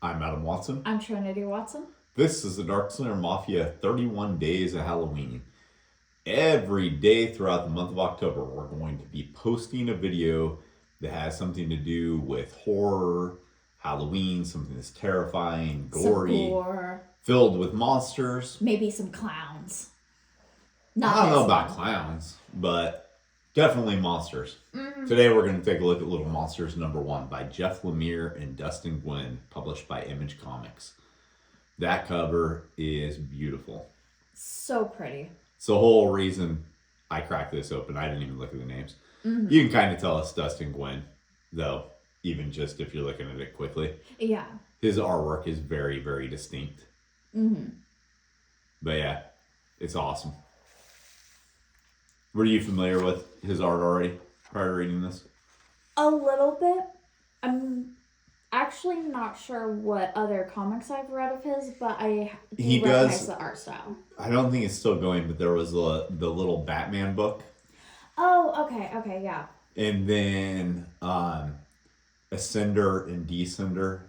I'm Adam Watson. I'm Trinity Watson. This is the Darkslinger Mafia 31 Days of Halloween. Every day throughout the month of October, we're going to be posting a video that has something to do with horror, Halloween, something that's terrifying, gory, Some gore. Filled with monsters. Maybe some clowns. I don't know about clowns, but definitely monsters. Today we're going to take a look at Little Monsters #1 by Jeff Lemire and Dustin Gwynn, published by Image Comics. That cover is beautiful. So pretty. It's the whole reason I cracked this open. I didn't even look at the names. You can kind of tell it's Dustin Gwynn, though, even just if you're looking at it quickly. Yeah. His artwork is very, very distinct. But yeah, it's awesome. Were you familiar with his art already prior to reading this? A little bit. I'm actually not sure what other comics I've read of his, but I recognize the art style. I don't think it's still going, but there was the little Batman book. Oh, okay, yeah. And then Ascender and Descender.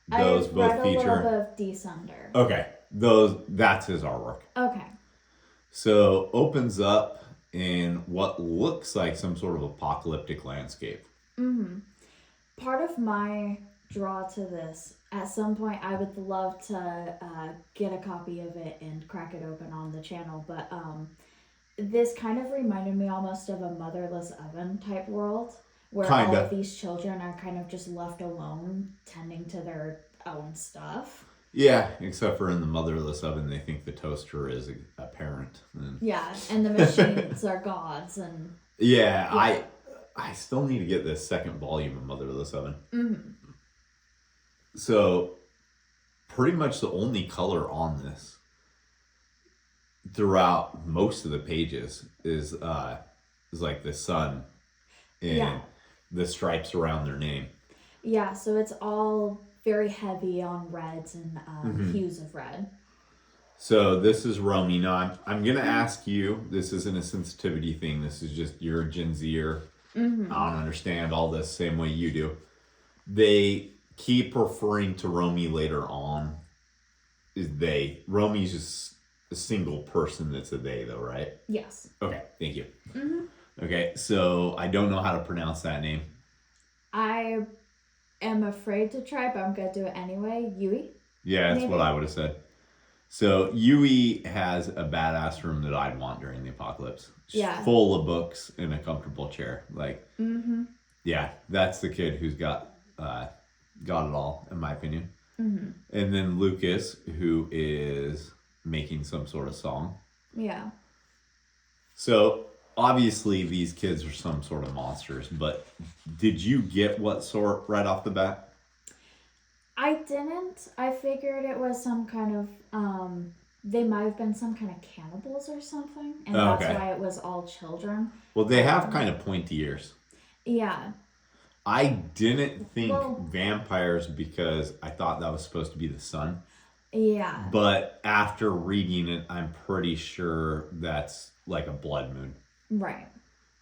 Those I've both read feature. a little bit of Descender. Okay, that's his artwork. Okay. So opens up in what looks like some sort of apocalyptic landscape. Part of my draw to this, at some point I would love to get a copy of it and crack it open on the channel, but this kind of reminded me almost of a Motherless Oven type world, where all of these children are kind of just left alone tending to their own stuff. Yeah, except for in the Motherless Oven, they think the toaster is a parent. Yeah, and the machines are gods. And yeah, I still need to get this second volume of Motherless Oven. So, pretty much the only color on this throughout most of the pages is like the sun and the stripes around their name. Yeah, so it's all very heavy on reds and hues of red. So this is Romy. Now I'm gonna ask you. This isn't a sensitivity thing. This is just you're a Gen Zer. I don't understand all this same way you do. They keep referring to Romy later on. Is they? Romy's just a single person that's a they, though, right? Yes. Okay. Thank you. Okay. So I don't know how to pronounce that name. I am afraid to try, but I'm going to do it anyway. Yui? Yeah, that's what I would have said. So Yui has a badass room that I'd want during the apocalypse. She's full of books in a comfortable chair. Like, yeah, that's the kid who's got it all, in my opinion. And then Lucas, who is making some sort of song. Yeah. So obviously these kids are some sort of monsters, but did you get what sort right off the bat? I didn't. I figured it was some kind of, they might have been some kind of cannibals or something, and that's why it was all children. Well, they have kind of pointy ears. Yeah. I didn't think vampires because I thought that was supposed to be the sun. Yeah. But after reading it, I'm pretty sure that's like a blood moon. Right.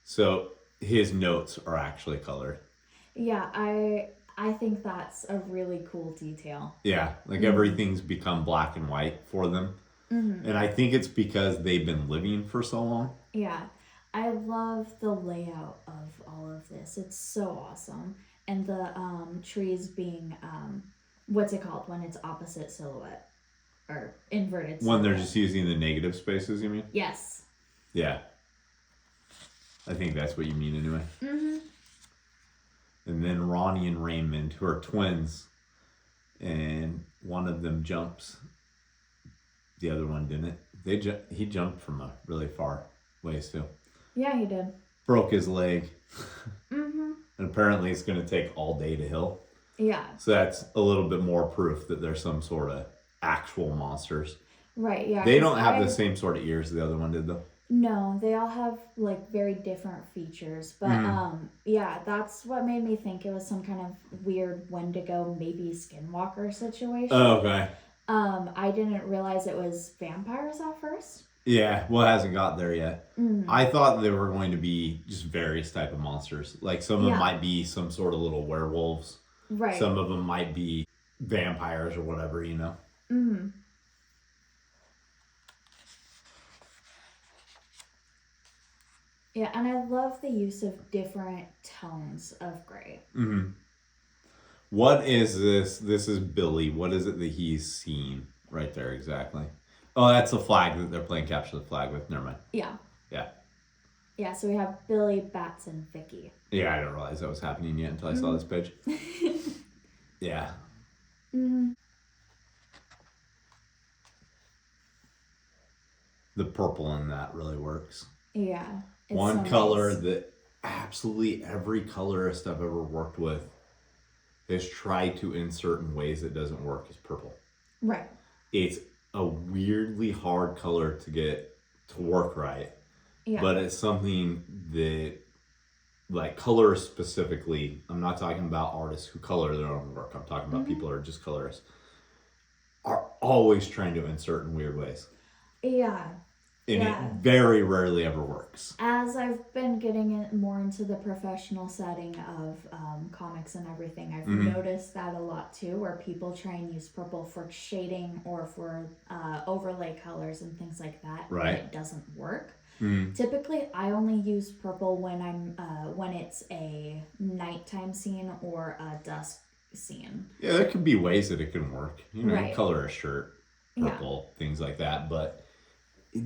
So his notes are actually colored. Yeah, I think that's a really cool detail. Yeah, like everything's become black and white for them. And I think it's because they've been living for so long. Yeah, I love the layout of all of this. It's so awesome. And the trees being, what's it called when it's opposite silhouette? Or inverted silhouette. When they're just using the negative spaces, you mean? Yes. Yeah. I think that's what you mean anyway. And then Ronnie and Raymond, who are twins, and one of them jumps. The other one didn't. He jumped from a really far ways too. Yeah, he did. Broke his leg. And apparently it's going to take all day to heal. Yeah. So that's a little bit more proof that there's some sort of actual monsters. Right, yeah. They don't have the same sort of ears the other one did, though. No, they all have like very different features, but yeah, that's what made me think it was some kind of weird Wendigo, maybe Skinwalker situation. Oh, okay. I didn't realize it was vampires at first. Yeah, well, it hasn't got there yet. I thought they were going to be just various type of monsters. Like some of them might be some sort of little werewolves. Right. Some of them might be vampires or whatever, you know. Mm-hmm. Yeah, and I love the use of different tones of gray. Mm-hmm. What is this? This is Billy. What is it that he's seen right there exactly? Oh, that's the flag that they're playing capture the flag with. Never mind. Yeah. Yeah. Yeah, so we have Billy, Bats, and Vicky. Yeah, I didn't realize that was happening yet until I saw this page. Yeah. Mm-hmm. The purple in that really works. Yeah. One so color nice. That absolutely every colorist I've ever worked with has tried to insert in ways that doesn't work is purple. Right. It's a weirdly hard color to get to work right. Yeah. But it's something that, like, colorists specifically, I'm not talking about artists who color their own work. I'm talking about people who are just colorists, are always trying to insert in weird ways. Yeah. And it very rarely ever works. As I've been getting more into the professional setting of comics and everything, I've noticed that a lot too, where people try and use purple for shading or for overlay colors and things like that. Right. And it doesn't work. Typically, I only use purple when it's a nighttime scene or a dusk scene. Yeah, there could be ways that it can work. You know, color a shirt purple, things like that, but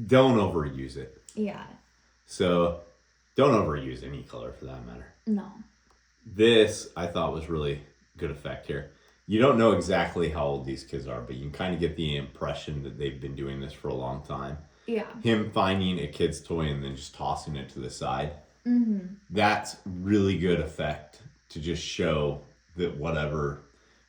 don't overuse it. Yeah. So, don't overuse any color for that matter. No. This, I thought, was really good effect here. You don't know exactly how old these kids are, but you can kind of get the impression that they've been doing this for a long time. Yeah. Him finding a kid's toy and then just tossing it to the side. Mm-hmm. That's really good effect to just show that whatever...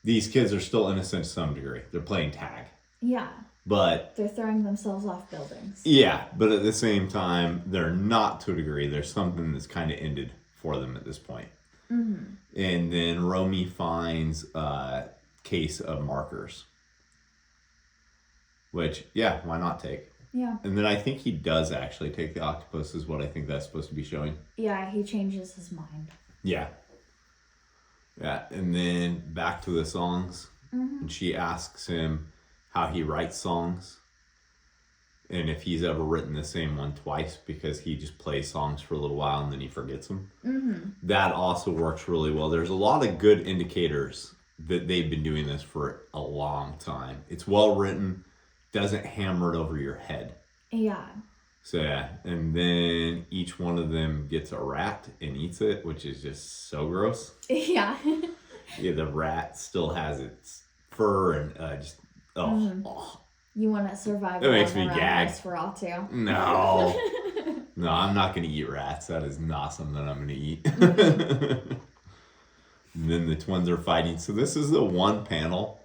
These kids are still innocent to some degree. They're playing tag. Yeah. But they're throwing themselves off buildings. Yeah, but at the same time, they're not to a degree. There's something that's kind of ended for them at this point. Mm-hmm. And then Romy finds a case of markers. Which, yeah, why not take? Yeah. And then I think he does actually take the octopus, is what I think that's supposed to be showing. Yeah, he changes his mind. Yeah. Yeah, and then back to the songs. Mm-hmm. And she asks him how he writes songs and if he's ever written the same one twice, because he just plays songs for a little while and then he forgets them. Mm-hmm. That also works really well. There's a lot of good indicators that they've been doing this for a long time. It's well written, doesn't hammer it over your head. Yeah. So yeah, and then each one of them gets a rat and eats it, which is just so gross. Yeah. Yeah, the rat still has its fur and just... Oh. You want to survive? It makes me gag. For all too. No, no, I'm not gonna eat rats. That is not something I'm gonna eat. And then the twins are fighting. So this is the one panel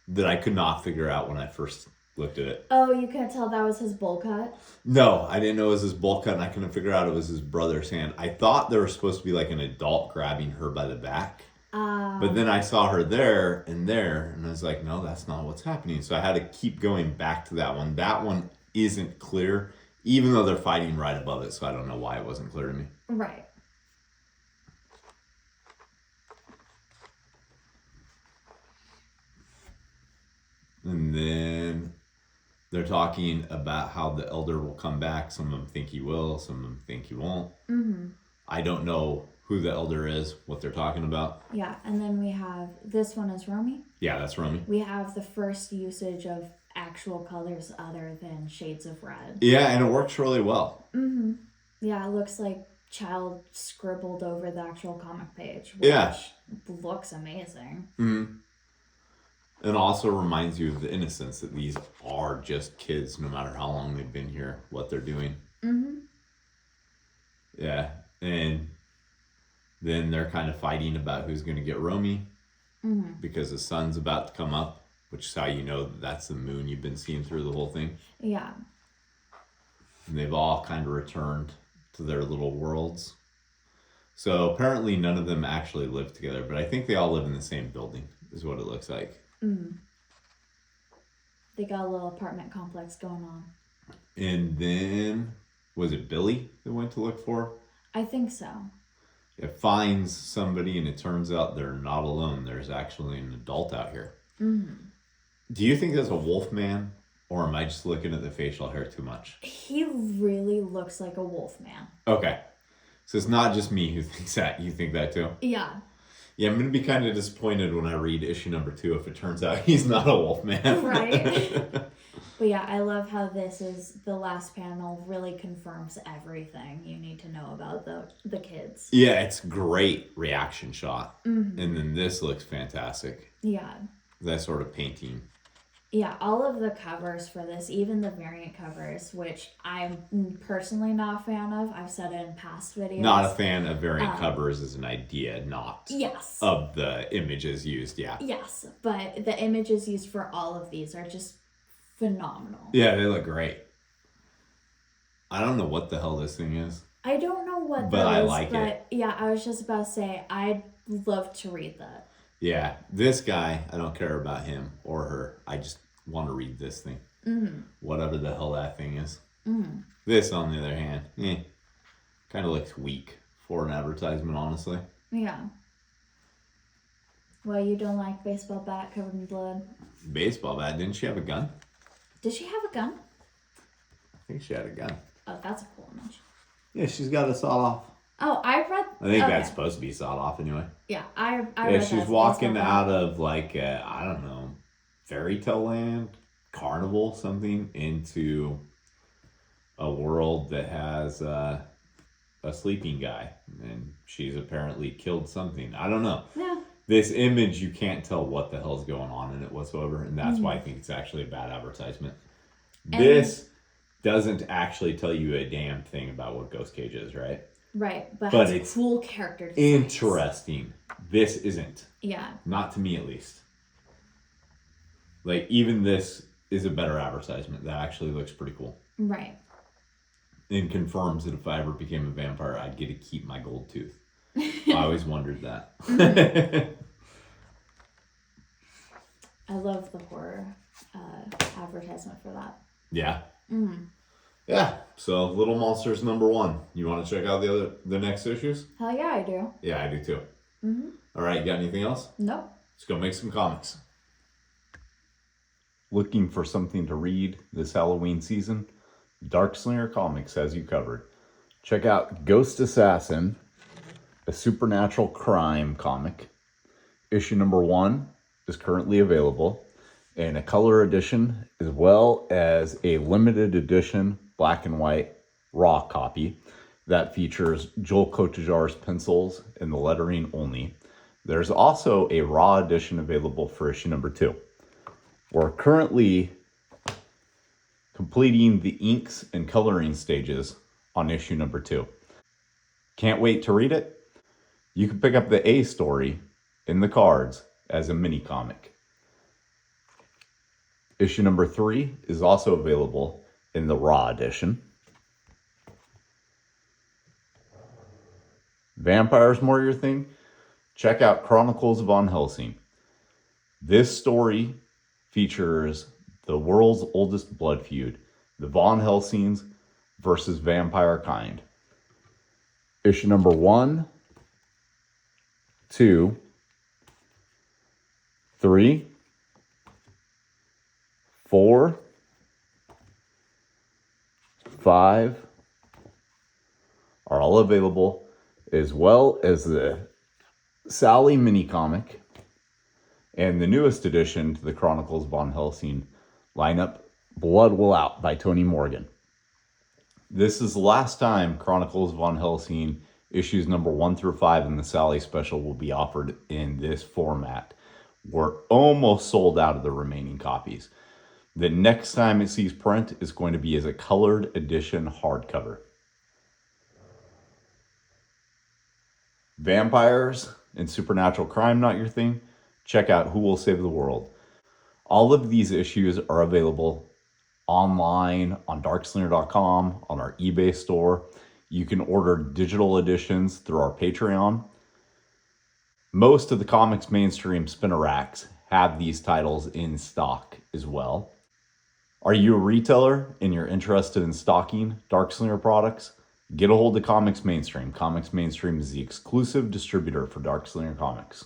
that I could not figure out when I first looked at it. Oh, you couldn't tell that was his bowl cut? No, I didn't know it was his bowl cut, and I couldn't figure out it was his brother's hand. I thought there was supposed to be like an adult grabbing her by the back. But then I saw her there, and I was like, no, that's not what's happening. So I had to keep going back to that one. That one isn't clear, even though they're fighting right above it, so I don't know why it wasn't clear to me. Right. And then they're talking about how the elder will come back. Some of them think he will, some of them think he won't. Mm-hmm. I don't know who the elder is, what they're talking about. Yeah, and then we have, this one is Romy. Yeah, that's Romy. We have the first usage of actual colors other than shades of red. Yeah, and it works really well. Mm-hmm. Yeah, it looks like child scribbled over the actual comic page, which looks amazing. Mm-hmm. And also reminds you of the innocence that these are just kids, no matter how long they've been here, what they're doing. Mm-hmm. Yeah, and then they're kind of fighting about who's going to get Romy, because the sun's about to come up, which is how you know that that's the moon you've been seeing through the whole thing. Yeah. And they've all kind of returned to their little worlds. So apparently none of them actually live together, but I think they all live in the same building, is what it looks like. Mm. They got a little apartment complex going on. And then, was it Billy that went to look for? I think so. It finds somebody and it turns out they're not alone. There's actually an adult out here. Do you think that's a wolf man, or am I just looking at the facial hair too much? He really looks like a wolf man. Okay. So it's not just me who thinks that. You think that too? Yeah. Yeah, I'm going to be kind of disappointed when I read issue number 2 if it turns out he's not a wolf man. Right. But yeah, I love how this is the last panel really confirms everything you need to know about the kids. Yeah, it's great reaction shot. And then this looks fantastic. Yeah. That sort of painting. Yeah, all of the covers for this, even the variant covers, which I'm personally not a fan of. I've said it in past videos. Not a fan of variant covers as an idea, not yes. of the images used, yeah. Yes, but the images used for all of these are just phenomenal. Yeah, they look great. I don't know what the hell this thing is. I don't know what but that I is, like but it. Yeah, I was just about to say, I'd love to read that. Yeah, this guy, I don't care about him or her. I just want to read this thing. Whatever the hell that thing is. This, on the other hand, kind of looks weak for an advertisement, honestly. Yeah. Well, you don't like baseball bat covered in blood? Baseball bat? Didn't she have a gun? Did she have a gun? I think she had a gun. Oh, that's a cool image. Yeah, she's got a sawed off. Oh, I read... I think that's supposed to be sawed off anyway. Yeah, I yeah, read she's walking out of like, I don't know, fairy tale land, carnival, something, into a world that has a sleeping guy. And she's apparently killed something. I don't know. Yeah. This image, you can't tell what the hell's going on in it whatsoever. And that's why I think it's actually a bad advertisement. And this doesn't actually tell you a damn thing about what Ghost Cage is, right? Right, but it's has cool character designs. Interesting. This isn't. Yeah. Not to me, at least. Like, even this is a better advertisement. That actually looks pretty cool. Right. And confirms that if I ever became a vampire, I'd get to keep my gold tooth. I always wondered that. I love the horror advertisement for that. Yeah. Yeah. So, Little Monsters #1. You want to check out the next issues? Hell yeah, I do. Yeah, I do too. All right, you got anything else? Nope. Let's go make some comics. Looking for something to read this Halloween season? Darkslinger Comics has you covered. Check out Ghost Assassin, a supernatural crime comic. Issue #1 is currently available in a color edition as well as a limited edition black and white raw copy that features Joel Kotajar's pencils and the lettering only. There's also a raw edition available for issue #2. We're currently completing the inks and coloring stages on issue #2. Can't wait to read it? You can pick up the A story in the cards as a mini comic. Issue #3 is also available in the raw edition. Vampires more your thing? Check out Chronicles of Von Helsing. This story features the world's oldest blood feud, the Von Helsings versus vampire kind. Issue #1, 2, 3, 4, 5 are all available, as well as the Sally mini comic and the newest addition to the Chronicles Von Helsing lineup, Blood Will Out by Tony Morgan. This is the last time Chronicles Von Helsing issues #1 through 5 in the Sally special will be offered in this format. We're almost sold out of the remaining copies. The next time it sees print is going to be as a colored edition hardcover. Vampires and supernatural crime not your thing? Check out Who Will Save the World. All of these issues are available online on Darkslinger.com, on our eBay store. You can order digital editions through our Patreon. Most of the comics mainstream spinner racks have these titles in stock as well. Are you a retailer and you're interested in stocking Darkslinger products? Get a hold of Comics Mainstream. Comics Mainstream is the exclusive distributor for Darkslinger Comics.